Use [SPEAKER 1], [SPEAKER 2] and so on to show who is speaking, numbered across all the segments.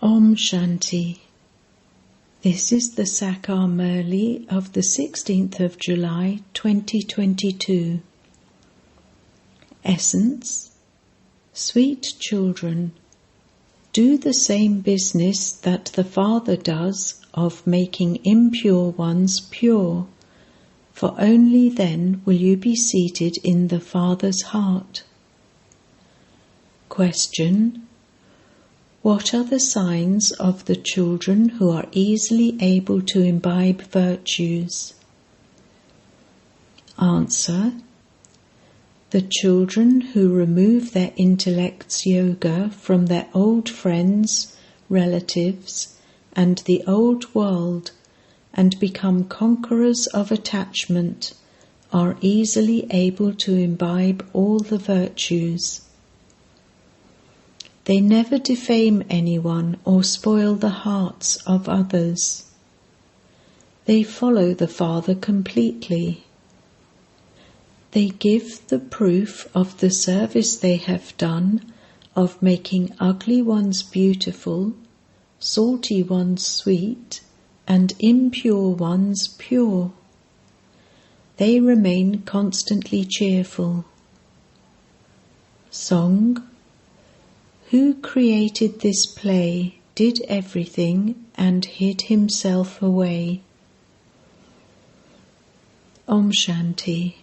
[SPEAKER 1] Om Shanti. This is the Sakar Murli of the 16th of July 2022. Essence: Sweet children, do the same business that the Father does of making impure ones pure, for only then will you be seated in the Father's heart. Question: what are the signs of the children who are easily able to imbibe virtues? Answer: the children who remove their intellect's yoga from their old friends, relatives, and the old world and become conquerors of attachment are easily able to imbibe all the virtues. They never defame anyone or spoil the hearts of others. They follow the Father completely. They give the proof of the service they have done of making ugly ones beautiful, salty ones sweet, and impure ones pure. They remain constantly cheerful. Song: who created this play, did everything, and hid himself away. Om Shanti.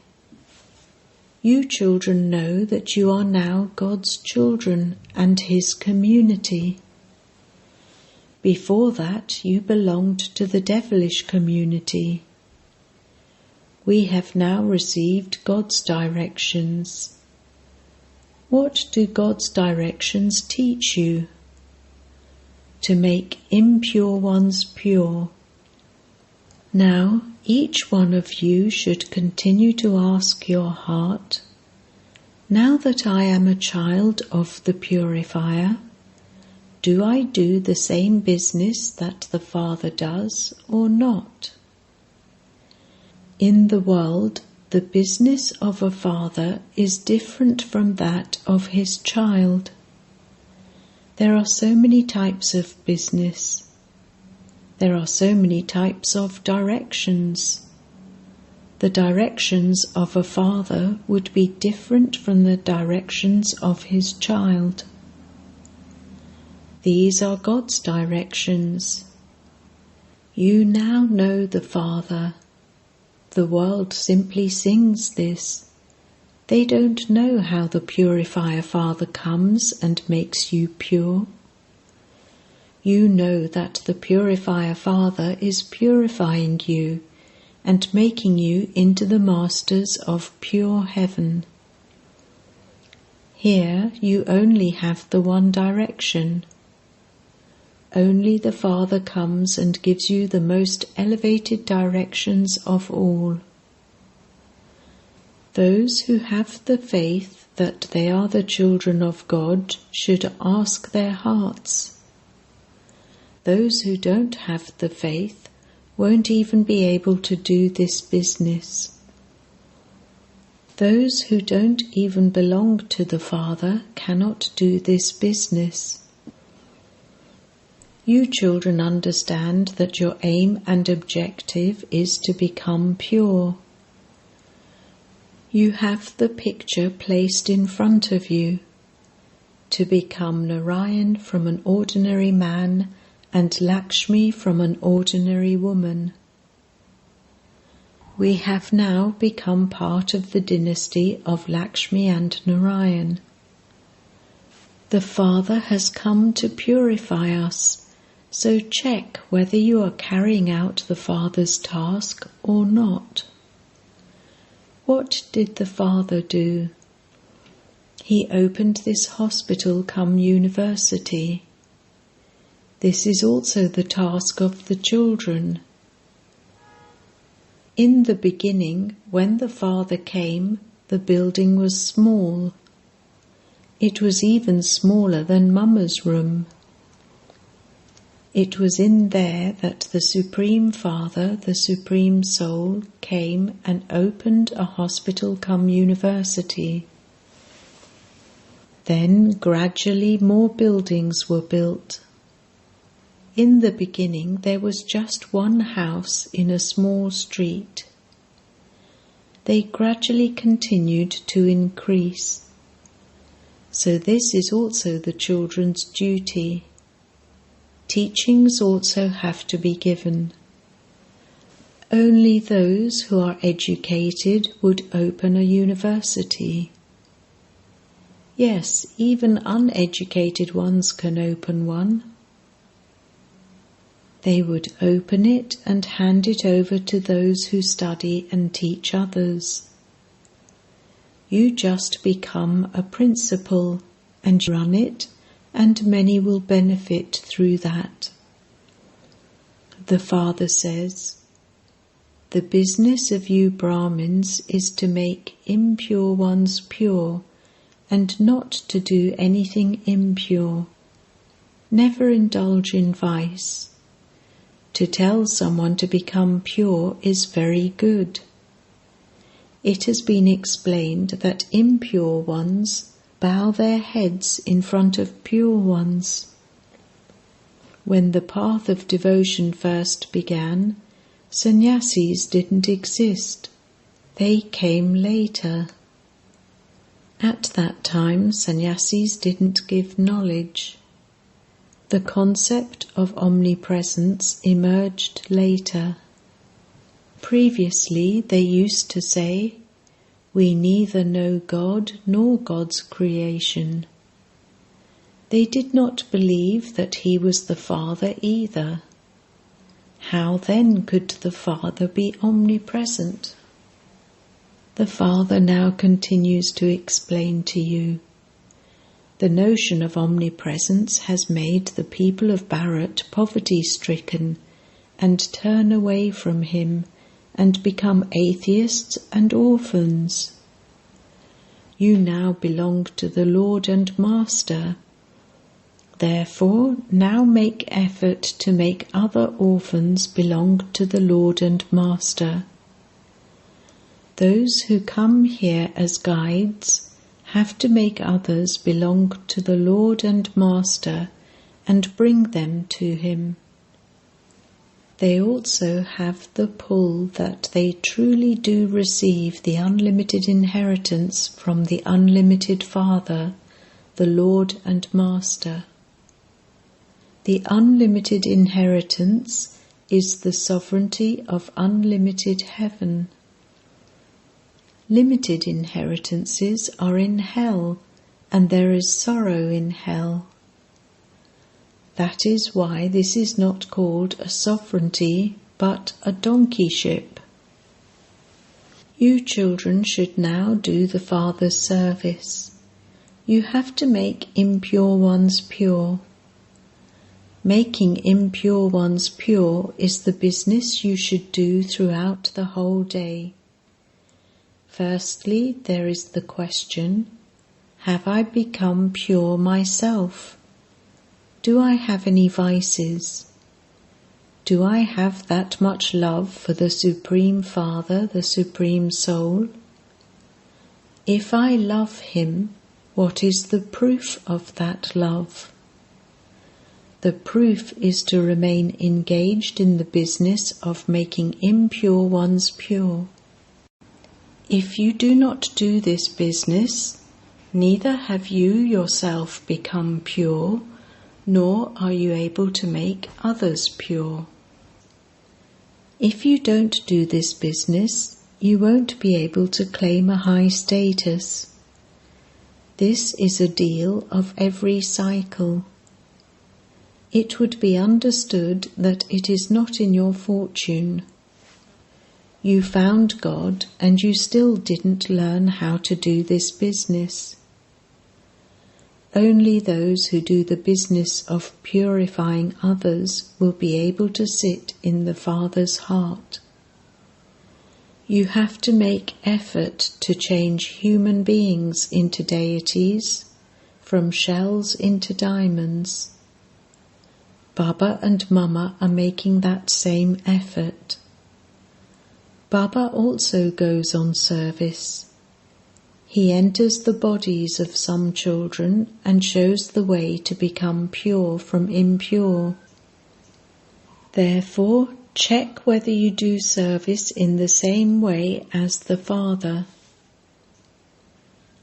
[SPEAKER 1] You children know that you are now God's children and His community. Before that, you belonged to the devilish community. We have now received God's directions. What do God's directions teach you? To make impure ones pure. Now, each one of you should continue to ask your heart, now that I am a child of the Purifier, do I do the same business that the Father does or not? In the world, the business of a father is different from that of his child. There are so many types of business. There are so many types of directions. The directions of a father would be different from the directions of his child. These are God's directions. You now know the Father. The world simply sings this. They don't know how the Purifier Father comes and makes you pure. You know that the Purifier Father is purifying you and making you into the masters of pure heaven. Here you only have the one direction. Only the Father comes and gives you the most elevated directions of all. Those who have the faith that they are the children of God should ask their hearts. Those who don't have the faith won't even be able to do this business. Those who don't even belong to the Father cannot do this business. You children understand that your aim and objective is to become pure. You have the picture placed in front of you, to become Narayan from an ordinary man and Lakshmi from an ordinary woman. We have now become part of the dynasty of Lakshmi and Narayan. The Father has come to purify us. So check whether you are carrying out the Father's task or not. What did the Father do? He opened this hospital cum university. This is also the task of the children. In the beginning, when the Father came, the building was small. It was even smaller than Mama's room. It was in there that the Supreme Father, the Supreme Soul, came and opened a hospital cum university. Then gradually more buildings were built. In the beginning there was just one house in a small street. They gradually continued to increase. So this is also the children's duty. Teachings also have to be given. Only those who are educated would open a university. Yes, even uneducated ones can open one. They would open it and hand it over to those who study and teach others. You just become a principal and run it, and many will benefit through that. The Father says, "The business of you Brahmins is to make impure ones pure, and not to do anything impure. Never indulge in vice. To tell someone to become pure is very good. It has been explained that impure ones bow their heads in front of pure ones. When the path of devotion first began, sannyasis didn't exist. They came later. At that time, sannyasis didn't give knowledge. The concept of omnipresence emerged later. Previously, they used to say, 'We neither know God nor God's creation.' They did not believe that He was the Father either. How then could the Father be omnipresent?" The Father now continues to explain to you. The notion of omnipresence has made the people of Bharat poverty-stricken and turn away from Him and become atheists and orphans. You now belong to the Lord and Master. Therefore, now make effort to make other orphans belong to the Lord and Master. Those who come here as guides have to make others belong to the Lord and Master and bring them to Him. They also have the pull that they truly do receive the unlimited inheritance from the unlimited Father, the Lord and Master. The unlimited inheritance is the sovereignty of unlimited heaven. Limited inheritances are in hell, and there is sorrow in hell. That is why this is not called a sovereignty, but a donkeyship. You children should now do the Father's service. You have to make impure ones pure. Making impure ones pure is the business you should do throughout the whole day. Firstly, there is the question, have I become pure myself? Do I have any vices? Do I have that much love for the Supreme Father, the Supreme Soul? If I love Him, what is the proof of that love? The proof is to remain engaged in the business of making impure ones pure. If you do not do this business, neither have you yourself become pure, nor are you able to make others pure. If you don't do this business, you won't be able to claim a high status. This is a deal of every cycle. It would be understood that it is not in your fortune. You found God and you still didn't learn how to do this business. Only those who do the business of purifying others will be able to sit in the Father's heart. You have to make effort to change human beings into deities, from shells into diamonds. Baba and Mama are making that same effort. Baba also goes on service. He enters the bodies of some children and shows the way to become pure from impure. Therefore, check whether you do service in the same way as the Father.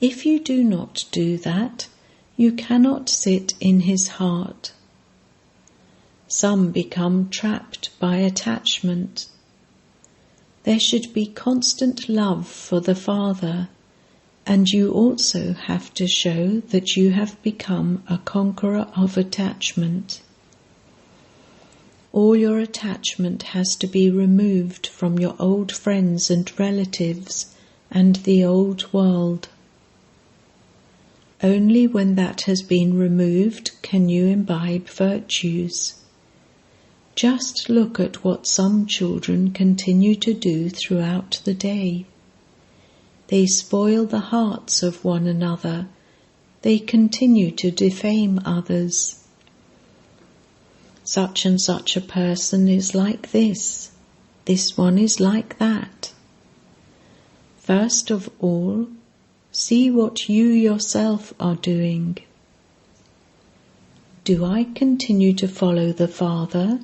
[SPEAKER 1] If you do not do that, you cannot sit in his heart. Some become trapped by attachment. There should be constant love for the Father, and you also have to show that you have become a conqueror of attachment. All your attachment has to be removed from your old friends and relatives and the old world. Only when that has been removed can you imbibe virtues. Just look at what some children continue to do throughout the day. They spoil the hearts of one another. They continue to defame others. Such and such a person is like this. This one is like that. First of all, see what you yourself are doing. Do I continue to follow the Father?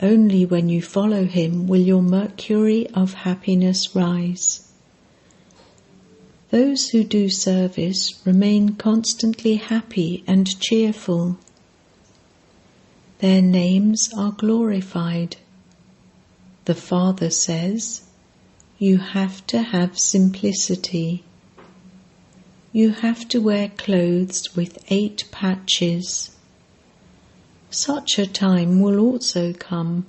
[SPEAKER 1] Only when you follow him will your mercury of happiness rise. Those who do service remain constantly happy and cheerful. Their names are glorified. The Father says, you have to have simplicity. You have to wear clothes with 8 patches. Such a time will also come.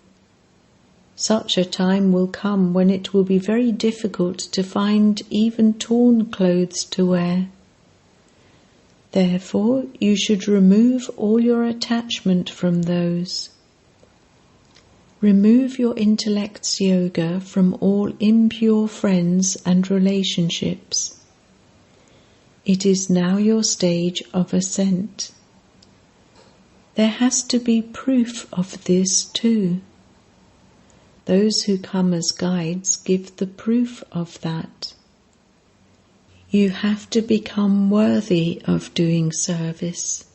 [SPEAKER 1] Such a time will come when it will be very difficult to find even torn clothes to wear. Therefore, you should remove all your attachment from those. Remove your intellect's yoga from all impure friends and relationships. It is now your stage of ascent. There has to be proof of this too. Those who come as guides give the proof of that. You have to become worthy of doing service.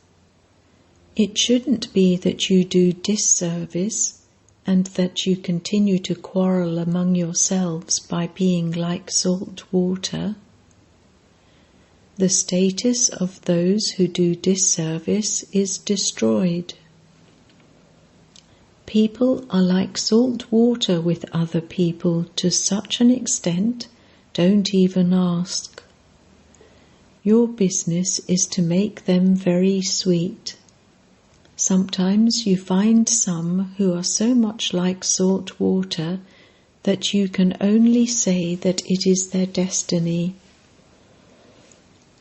[SPEAKER 1] It shouldn't be that you do disservice and that you continue to quarrel among yourselves by being like salt water. The status of those who do disservice is destroyed. People are like salt water with other people to such an extent, don't even ask. Your business is to make them very sweet. Sometimes you find some who are so much like salt water that you can only say that it is their destiny.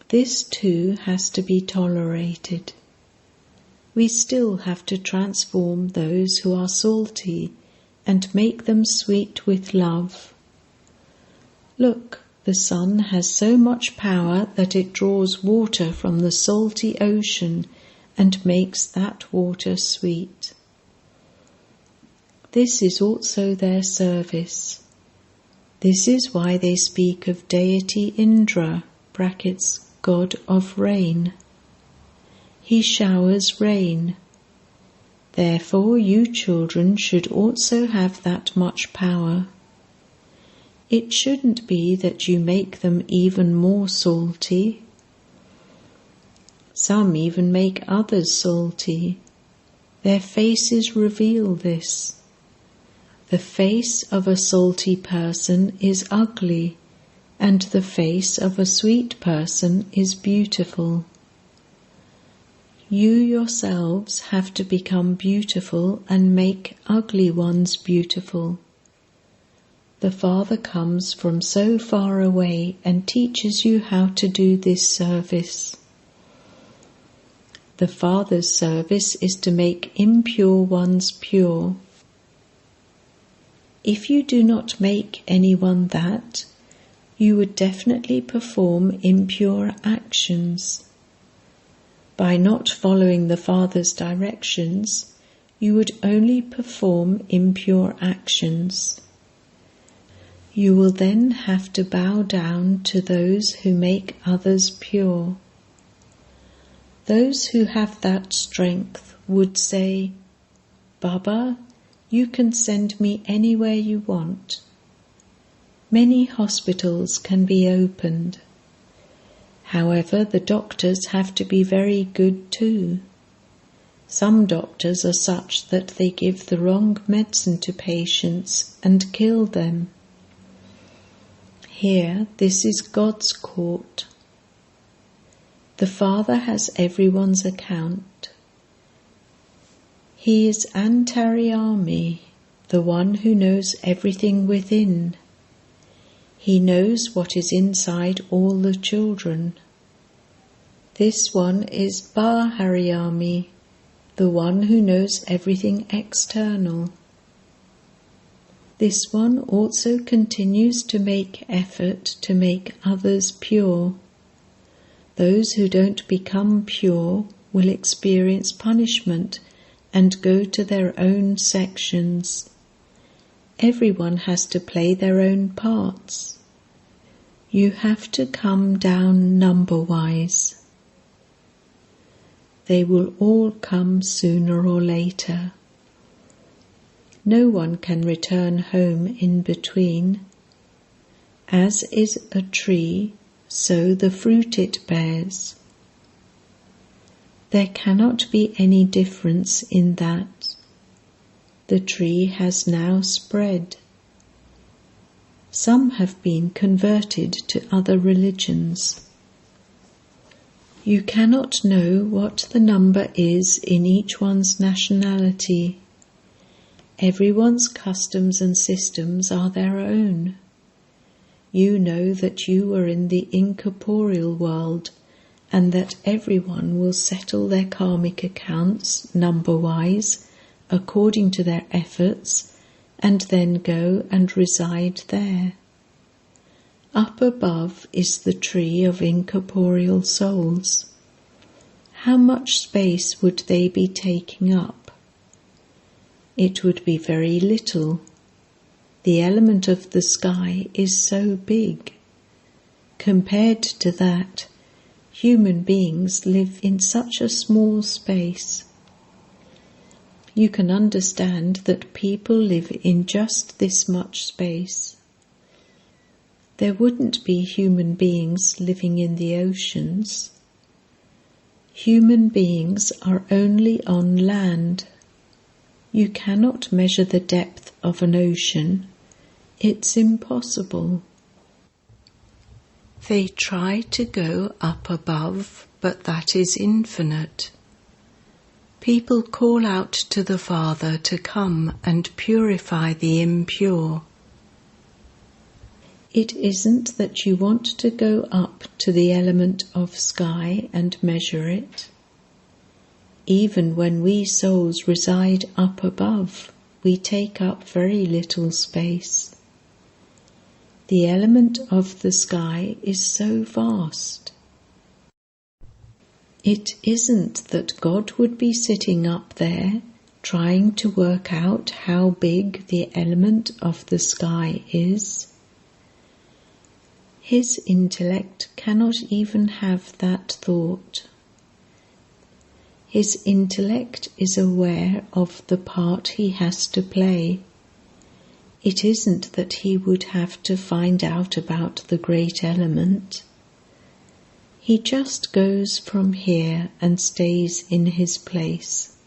[SPEAKER 1] This too has to be tolerated. We still have to transform those who are salty and make them sweet with love. Look, the sun has so much power that it draws water from the salty ocean and makes that water sweet. This is also their service. This is why they speak of deity Indra, God of rain. He showers rain. Therefore, you children should also have that much power. It shouldn't be that you make them even more salty. Some even make others salty. Their faces reveal this. The face of a salty person is ugly, and the face of a sweet person is beautiful. You yourselves have to become beautiful and make ugly ones beautiful. The Father comes from so far away and teaches you how to do this service. The Father's service is to make impure ones pure. If you do not make anyone that, you would definitely perform impure actions. By not following the Father's directions, you would only perform impure actions. You will then have to bow down to those who make others pure. Those who have that strength would say, Baba, you can send me anywhere you want. Many hospitals can be opened. However, the doctors have to be very good too. Some doctors are such that they give the wrong medicine to patients and kill them. Here, this is God's court. The Father has everyone's account. He is Antaryami, the one who knows everything within. He knows what is inside all the children. This one is Baharyami, the one who knows everything external. This one also continues to make effort to make others pure. Those who don't become pure will experience punishment and go to their own sections. Everyone has to play their own parts. You have to come down number-wise. They will all come sooner or later. No one can return home in between. As is a tree, so the fruit it bears. There cannot be any difference in that. The tree has now spread. Some have been converted to other religions. You cannot know what the number is in each one's nationality. Everyone's customs and systems are their own. You know that you are in the incorporeal world and that everyone will settle their karmic accounts number-wise according to their efforts and then go and reside there. Up above is the tree of incorporeal souls. How much space would they be taking up? It would be very little. The element of the sky is so big. Compared to that, human beings live in such a small space. You can understand that people live in just this much space. There wouldn't be human beings living in the oceans. Human beings are only on land. You cannot measure the depth of an ocean. It's impossible. They try to go up above, but that is infinite. People call out to the Father to come and purify the impure. It isn't that you want to go up to the element of sky and measure it. Even when we souls reside up above, we take up very little space. The element of the sky is so vast. It isn't that God would be sitting up there trying to work out how big the element of the sky is. His intellect cannot even have that thought. His intellect is aware of the part he has to play. It isn't that he would have to find out about the great element. He just goes from here and stays in his place.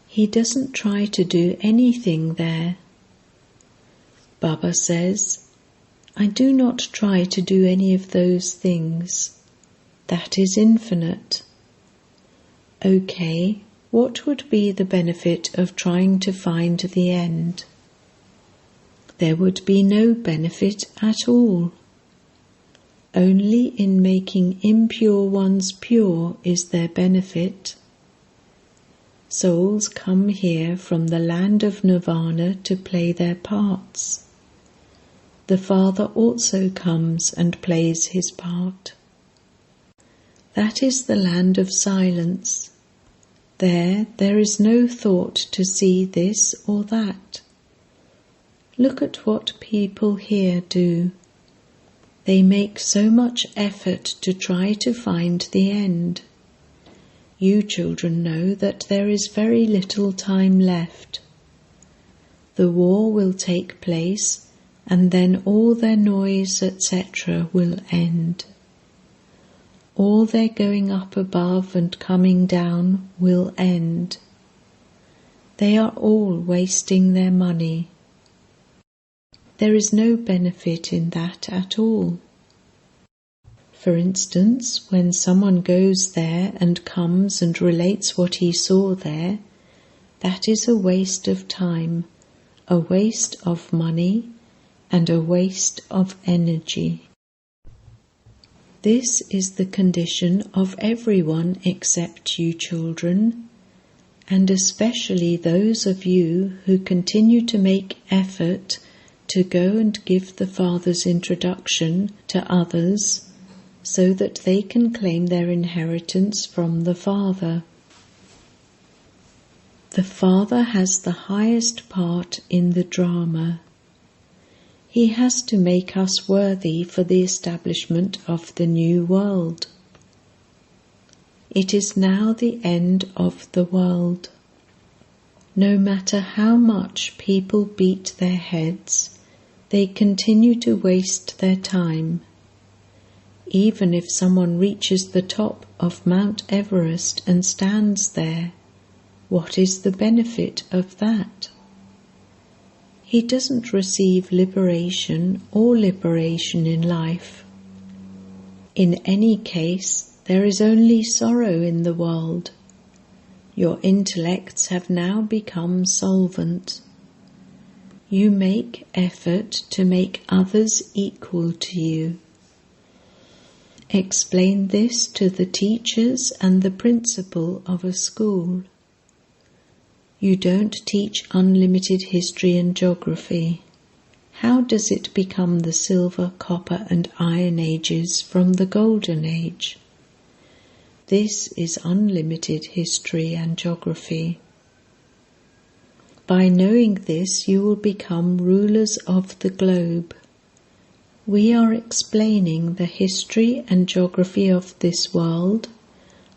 [SPEAKER 1] He doesn't try to do anything there. Baba says, I do not try to do any of those things. That is infinite. Okay, what would be the benefit of trying to find the end? There would be no benefit at all. Only in making impure ones pure is there benefit. Souls come here from the land of nirvana to play their parts. The Father also comes and plays his part. That is the land of silence. There is no thought to see this or that. Look at what people here do. They make so much effort to try to find the end. You children know that there is very little time left. The war will take place, and then all their noise, etc. will end. All their going up above and coming down will end. They are all wasting their money. There is no benefit in that at all. For instance, when someone goes there and comes and relates what he saw there, that is a waste of time, a waste of money, and a waste of energy. This is the condition of everyone except you children, and especially those of you who continue to make effort to go and give the Father's introduction to others so that they can claim their inheritance from the Father. The Father has the highest part in the drama. He has to make us worthy for the establishment of the new world. It is now the end of the world. No matter how much people beat their heads, they continue to waste their time. Even if someone reaches the top of Mount Everest and stands there, what is the benefit of that? He doesn't receive liberation or liberation in life. In any case, there is only sorrow in the world. Your intellects have now become solvent. You make effort to make others equal to you. Explain this to the teachers and the principal of a school. You don't teach unlimited history and geography. How does it become the silver, copper and iron ages from the golden age? This is unlimited history and geography. By knowing this, you will become rulers of the globe. We are explaining the history and geography of this world,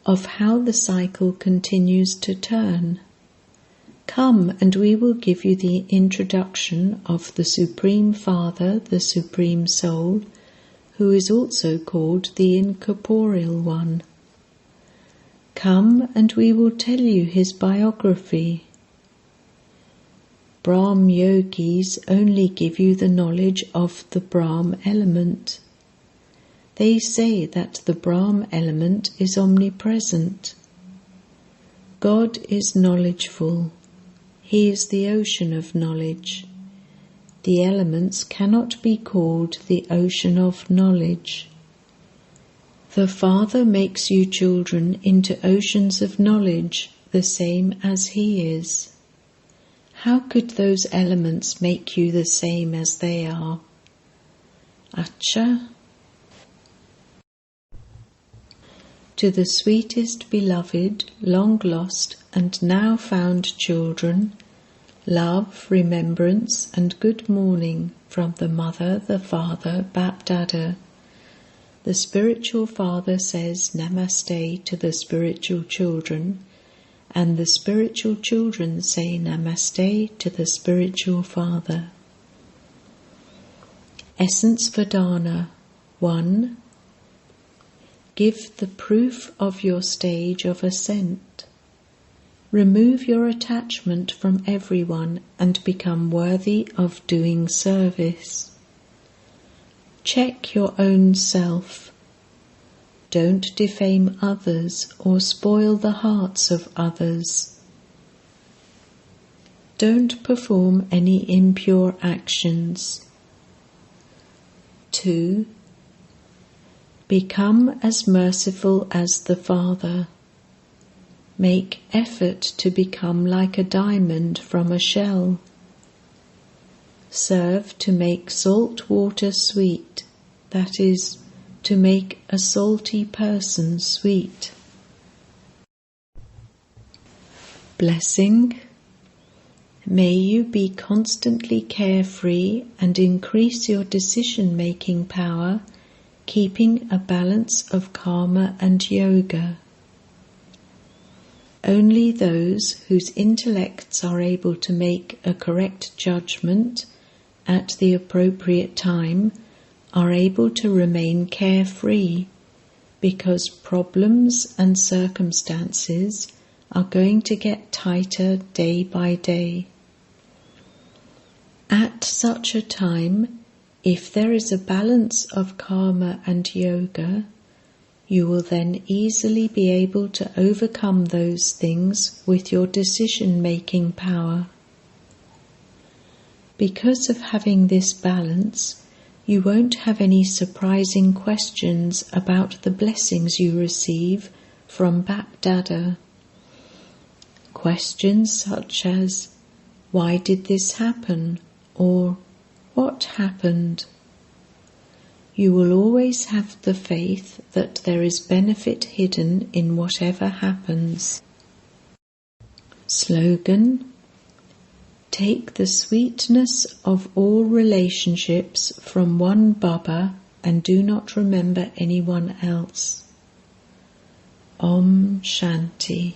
[SPEAKER 1] of how the cycle continues to turn. Come and we will give you the introduction of the Supreme Father, the Supreme Soul, who is also called the Incorporeal One. Come and we will tell you his biography. Brahm yogis only give you the knowledge of the Brahm element. They say that the Brahm element is omnipresent. God is knowledgeful. He is the ocean of knowledge. The elements cannot be called the ocean of knowledge. The Father makes you children into oceans of knowledge, the same as He is. How could those elements make you the same as they are? Acha. To the sweetest beloved, long lost and now found children, love, remembrance and good morning from the Mother, the Father, Bapdada. The spiritual father says Namaste to the spiritual children, and the spiritual children say Namaste to the spiritual father. Essence Vedana 1. Give the proof of your stage of ascent. Remove your attachment from everyone and become worthy of doing service. Check your own self. Don't defame others or spoil the hearts of others. Don't perform any impure actions. 2. Become as merciful as the Father. Make effort to become like a diamond from a shell. Serve to make salt water sweet, that is, to make a salty person sweet. Blessing. May you be constantly carefree and increase your decision-making power, keeping a balance of karma and yoga. only those whose intellects are able to make a correct judgment at the appropriate time are able to remain carefree, because problems and circumstances are going to get tighter day by day. At such a time, if there is a balance of karma and yoga, you will then easily be able to overcome those things with your decision-making power. Because of having this balance, you won't have any surprising questions about the blessings you receive from Bap Dada. Questions such as, "Why did this happen?" or "What happened?" You will always have the faith that there is benefit hidden in whatever happens. Slogan: Take the sweetness of all relationships from one Baba and do not remember anyone else. Om Shanti.